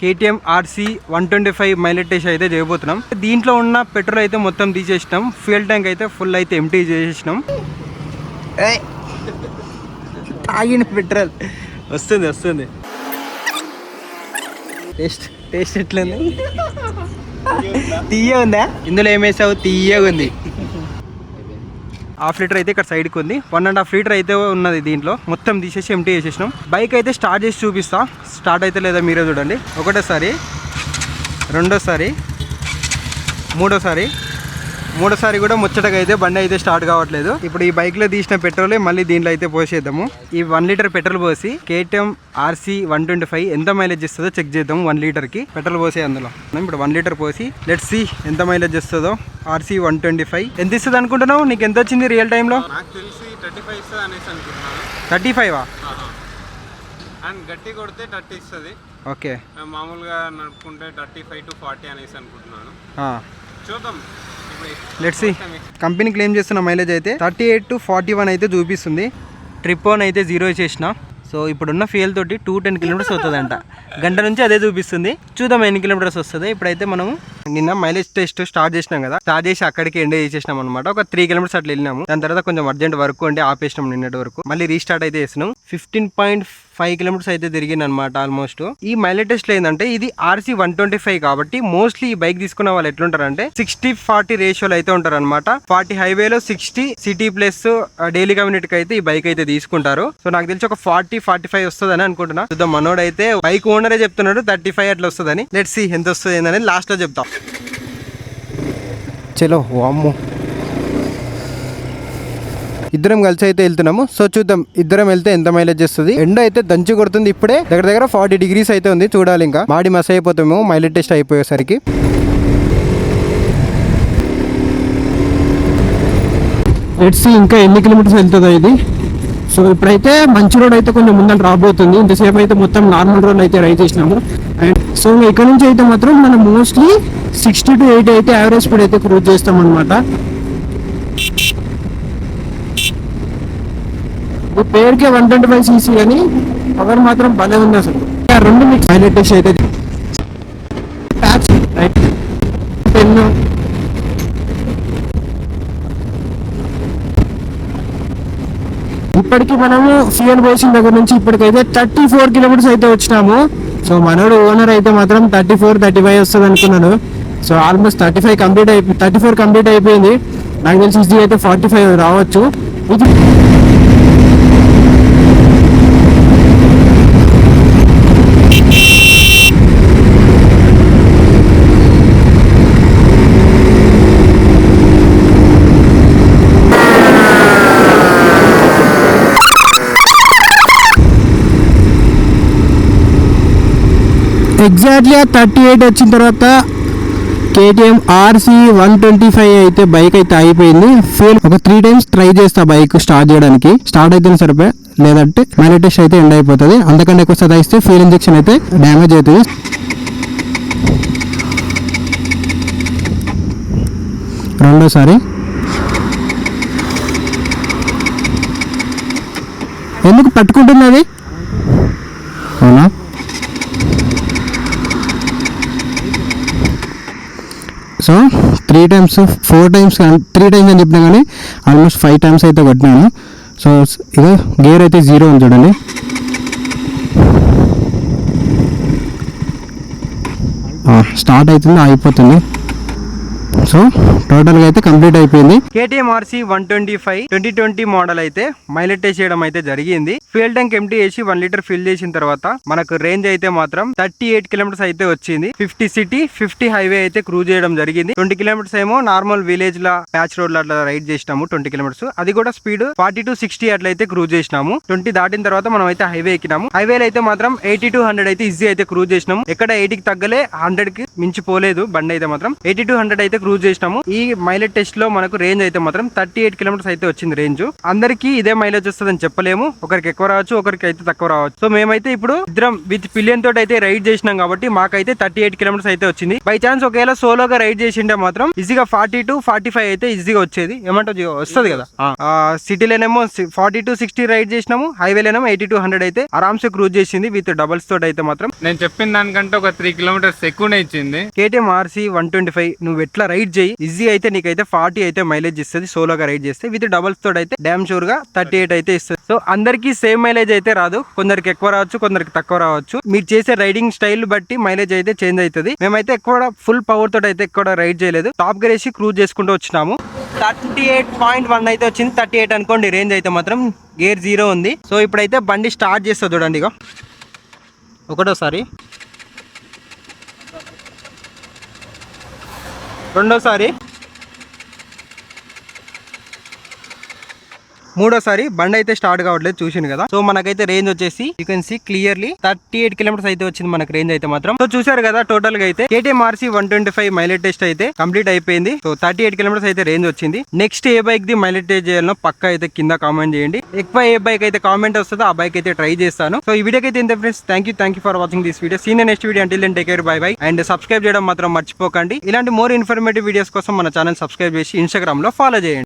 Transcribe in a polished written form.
KTM RC 125 mileage test అయితే చేయబోతున్నాం. దీంట్లో ఉన్న పెట్రోల్ అయితే మొత్తం తీసేసినాం. ఫ్యూయల్ ట్యాంక్ అయితే ఫుల్ అయితే ఎంటీ చేసేసినాం. తాగిన పెట్రోల్ వస్తుంది. టేస్ట్ ఎట్లుంది? తీయ ఉందా? ఇందులో ఏమేసావు? తీయగా ఉంది. ½ లీటర్ అయితే ఇక్కడ సైడ్కి ఉంది. 1.5 లీటర్ అయితే ఉన్నది. దీంట్లో మొత్తం తీసేసి ఎంటీ చేసేసినాం. బైక్ అయితే స్టార్ట్ చేసి చూపిస్తా. స్టార్ట్ అయితే లేదా మీరే చూడండి. ఒకటోసారి, రెండోసారి, మూడోసారి కూడా ముచ్చటగా అయితే బండి అయితే స్టార్ట్ కావట్లేదు. ఇప్పుడు ఈ బైక్లో తీసిన పెట్రోల్ మళ్ళీ దీంట్లో అయితే పోసేద్దాము. ఈ 1 లీటర్ పెట్రోల్ పోసి KTM RC 125 ఎంత మైలేజ్ ఇస్తుందో చెక్ చేద్దాం. 1 లీటర్కి పెట్రోల్ పోసి అందులో ఇప్పుడు 1 లీటర్ పోసి లెట్స్ సీ ఎంత మైలేజ్ ఇస్తుందో. RC 125 ఎంత ఇస్తుంది అనుకుంటున్నావు? నీకు ఎంత వచ్చింది రియల్ టైంలో? నాకు తెలిసి 35 ఇస్తుంది అనేసి అనుకుంటున్నాను. 35 అండ్ గట్టి కొడితే 30 ఇస్తుంది. ఓకే, మామూలుగా నడుపుకుంటే 35 to 40 అనేసి అనుకుంటున్నాను. చూద్దాం. Let's see. కంపెనీ క్లెయిమ్ చేస్తున్న మైలేజ్ అయితే 38 to 41 అయితే చూపిస్తుంది. ట్రిప్ ఆన్ అయితే 0 చేసిన. సో ఇప్పుడున్న ఫ్యూయల్ తోటి 210 కిలోమీటర్స్ వస్తుందంట. గంట నుంచి అదే చూపిస్తుంది. చూద్దాం ఎన్ని కిలోమీటర్స్ వస్తుంది. ఇప్పుడైతే మనము నిన్న మైలేజ్ టెస్ట్ స్టార్ట్ చేసినాం కదా. స్టార్ట్ చేసి అక్కడికి ఎండ్ చేసేసినాం అనమాట. ఒక 3 కిలోమీటర్స్ అట్లా వెళ్ళినాము. దాని తర్వాత కొంచెం అర్జెంట్ వర్క్ ఉంటే ఆపేసినాం నిన్నటి వరకు. మళ్ళీ రీస్టార్ట్ అయితే చేసినాం. 15.5 కిలోమీటర్స్ అయితే తిరిగింది అనమాట ఆల్మోస్ట్. ఈ మైలేజ్ టెస్ట్ లో ఏంటంటే ఇది RC 125 కాబట్టి మోస్ట్లీ ఈ బైక్ తీసుకున్న వాళ్ళు ఎట్లుంటారంటే 60-40 రేషియోలో అయితే ఉంటారు అనమాట. 40 హైవేలో, 60 సిటీ ప్లస్ డైలీ కమ్యూనిటీ కి అయితే ఈ బైక్ అయితే తీసుకుంటారు. సో నాకు తెలిసి ఒక 40-45 వస్తుంది అని అనుకుంటున్నా. చూద్దాం. మనోడు అయితే బైక్ ఓనరే చెప్తున్నాడు 35 అట్లా వస్తుందని. లెట్స్ సీ ఎంత వస్తుంది ఏందని లాస్ట్ లో చెప్తాం. చలో వామ్మో, ఇద్దరం కలిసి అయితే వెళ్తున్నాము. సో చూద్దాం ఇద్దరం వెళ్తే ఎంత మైలేజ్ వస్తుంది. ఎండ అయితే దంచి కొడుతుంది. ఇప్పుడే దగ్గర 40 degrees అయితే ఉంది. చూడాలి, ఇంకా బాడీ మస్ అయిపోతామేమో మైలేజ్ టెస్ట్ అయిపోయేసరికి. లెట్స్ సీ ఇంకా ఎన్ని కిలోమీటర్స్ వెళ్తుందో ఇది. సో ఇప్పుడైతే మంచి రోడ్ అయితే కొంచెం ముందర రాబోతుంది. ఇంతసేపు అయితే మొత్తం నార్మల్ రోడ్ అయితే రైడ్ చేసినాము. అండ్ సో ఇక్కడ నుంచి అయితే మాత్రం మనం మోస్ట్లీ 60 to 80 అయితే యావరేజ్ స్పీడ్ అయితే క్రూజ్ చేస్తాం అనమాట. ఈ పేరుకే 125cc అని పవర్ మాత్రం భలే ఉంది అసలు. రెండు మీకు మైలేజ్ టెస్ట్ అయితే పెన్ను ఇప్పటికి మనము ఫ్యూయల్ పోసిన దగ్గర నుంచి ఇప్పటికైతే 34 కిలోమీటర్స్ అయితే వచ్చినాము. సో మనోడు ఓనర్ అయితే మాత్రం 34-35 వస్తుంది అనుకున్నాను. సో ఆల్మోస్ట్ 34 కంప్లీట్ అయిపోయింది. నాకు తెలిసి ఇది అయితే 45 రావచ్చు. ఇది ఎగ్జాక్ట్లీ 38 వచ్చిన తర్వాత KTM RC 125 అయితే బైక్ అయితే అయిపోయింది. ఫెయిల్ ఒక 3 times ట్రై చేస్తా బైక్ స్టార్ట్ చేయడానికి. స్టార్ట్ అయితే సరిపోయి, లేదంటే మైలేజ్ టెస్ట్ అయితే ఎండ్ అయిపోతుంది. అంతకంటే ఎక్కువ సదాయిస్తే ఫ్యూయల్ ఇంజెక్షన్ అయితే డ్యామేజ్ అవుతుంది. రెండోసారి ఎందుకు పట్టుకుంటుంది అది? అవునా? సో 3 times 4 times 3 times అని చెప్పినా కానీ ఆల్మోస్ట్ 5 times అయితే కొట్టినాను. సో ఇక గేర్ అయితే 0 ఉంది చూడండి. స్టార్ట్ అవుతుంది, అయిపోతుంది. సో టోటల్గా అయితే కంప్లీట్ అయిపోయింది. KTM RC 125 2020 మోడల్ అయితే మైలేజ్ టెస్ట్ చేయడం అయితే జరిగింది. ఫ్యూయల్ ట్యాంక్ ఎంటీ చేసి 1 లీటర్ ఫిల్ చేసిన తర్వాత మనకు రేంజ్ అయితే మాత్రం 38 కిలోమీటర్స్ అయితే వచ్చింది. 50 సిటీ 50 హైవే అయితే క్రూజ్ చేయడం జరిగింది. 20 కిలోమీటర్స్ ఏమో నార్మల్ విలేజ్ లా ప్యాచ్ రోడ్ లో అట్లా రైడ్ చేసినాము. 20 కిలోమీటర్స్ అది కూడా స్పీడ్ 40 to 60 అట్లయితే క్రూజ్ చేసినాము. 20 దాటిన తర్వాత మనం అయితే హైవే ఎక్కినాము. హైవేలో అయితే మాత్రం 80 to 100 అయితే ఈజీ అయితే క్రూజ్ చేసినాము. ఎక్కడ 80కి తగ్గలే, 100కి మించిపోలేదు బండి అయితే మాత్రం. 80 to 100 అయితే క్రూజ్ చేసినాము. ఈ మైలేజ్ టెస్ట్ లో మనకు రేంజ్ అయితే మాత్రం 38 కిలోమీటర్స్ అయితే వచ్చింది రేంజ్. అందరికి ఇదే మైలేజ్ వస్తుందని చెప్పలేము, ఒకరికి ఎక్కువ రావచ్చు, ఒకరికి అయితే తక్కువ రావచ్చు. సో మేమైతే ఇప్పుడు ఇద్దరం విత్ పిలియన్ తోటి అయితే రైడ్ చేసినాం కాబట్టి మాకైతే 38 కిలోమీటర్స్ అయితే వచ్చింది. బై ఛాన్స్ ఒకవేళ సోలోగా రైడ్ చేసింటే మాత్రం ఈజీగా 40 to 45 అయితే ఈజీగా వచ్చేది. ఏమంటావు జియో, వస్తుంది కదా. సిటీలోనేమో 40 to 60 రైడ్ చేసినాము, హైవేలోనేమో 80 to 100 అయితే ఆరామ్సే క్రూజ్ చేసింది విత్ డబల్స్ తోటి అయితే మాత్రం. నేను చెప్పిన దానికంటే ఒక 3 కిలోమీటర్స్ ఎక్కువనే ఇచ్చింది. KTM RC 125 నువ్వు ఎట్లా రైడ్ చేయి ఈజీ అయితే నీకైతే 40 అయితే మైలేజ్ ఇస్తుంది సోలోగా రైడ్ చేస్తే. విత్ డబల్స్ తోటి అయితే డామ్ షూర్ గా 38 అయితే ఇస్తుంది. సో అందరికి సేమ్ మైలేజ్ అయితే రాదు, కొందరికి ఎక్కువ రావచ్చు, కొందరికి తక్కువ రావచ్చు. మీరు చేసే రైడింగ్ స్టైల్ బట్టి మైలేజ్ అయితే చేంజ్ అవుతుంది. మేమైతే ఎక్కువ ఫుల్ పవర్ తోటి అయితే ఎక్కువ రైడ్ చేయలేదు, టాప్ గేర్ వేసి క్రూజ్ చేసుకుంటూ వచ్చినాము. 38.1 అయితే వచ్చింది. 38 అనుకోండి రేంజ్ అయితే మాత్రం. గేర్ 0 ఉంది. సో ఇప్పుడైతే బండి స్టార్ట్ చేస్తా చూడండి. ఇక ఒకటోసారి, రెండోసారి, మూడోసారి బండి అయితే స్టార్ట్ కావట్లేదు, చూసింది కదా. సో మనకైతే రేంజ్ వచ్చేసి you can see clearly 38 kilometres అయితే వచ్చింది మనకు రేంజ్ అయితే మాత్రం. సో చూసారు కదా, టోటల్ గా అయితే KTM RC 125 మైలేజ్ టెస్ట్ అయితే కంప్లీట్ అయిపోయింది. సో 38 కిలోమీటర్స్ అయితే రేంజ్ వచ్చింది. Next A bike the mileage test చేయాలో పక్కా అయితే కింద కామెంట్ చేయండి. ఎక్కువ ఏ బైక్ అయితే కామెంట్ వస్తుందో ఆ బైక్ అయితే ట్రై చేస్తాను. సో ఈ వీడియోకి అయితే ఇంత friends, thank you for watching this video. Seen next video. Until then take care, bye bye. And subscribe చేయడం మాత్రం మర్చిపోకండి. ఇలాంటి మోర్ ఇన్ఫర్మేటివ్ వీడియోస్ కోసం మన ఛానల్ సబ్స్క్రైబ్ చేసి ఇన్స్టాగ్రామ్ లో ఫాలో చేయండి.